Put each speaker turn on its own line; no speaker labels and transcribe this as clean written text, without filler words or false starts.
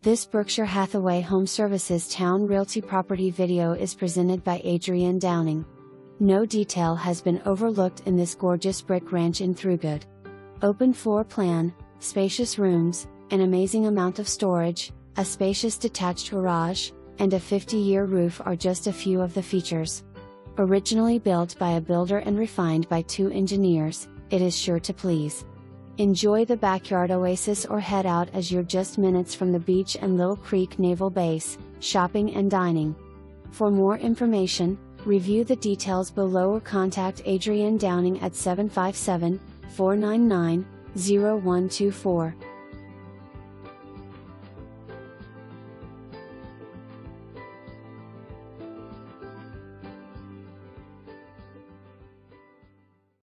This Berkshire Hathaway HomeServices Towne Realty property video is presented by Adrienne Downing. No detail has been overlooked in this gorgeous brick ranch in Thoroughgood. Open floor plan, spacious rooms, an amazing amount of storage, a spacious detached garage, and a 50-year roof are just a few of the features. Originally built by a builder and refined by 2 engineers, it is sure to please. Enjoy the backyard oasis or head out as you're just minutes from the beach and Little Creek Naval Base, shopping and dining. For more information, review the details below or contact Adrienne Downing at 757-499-0124.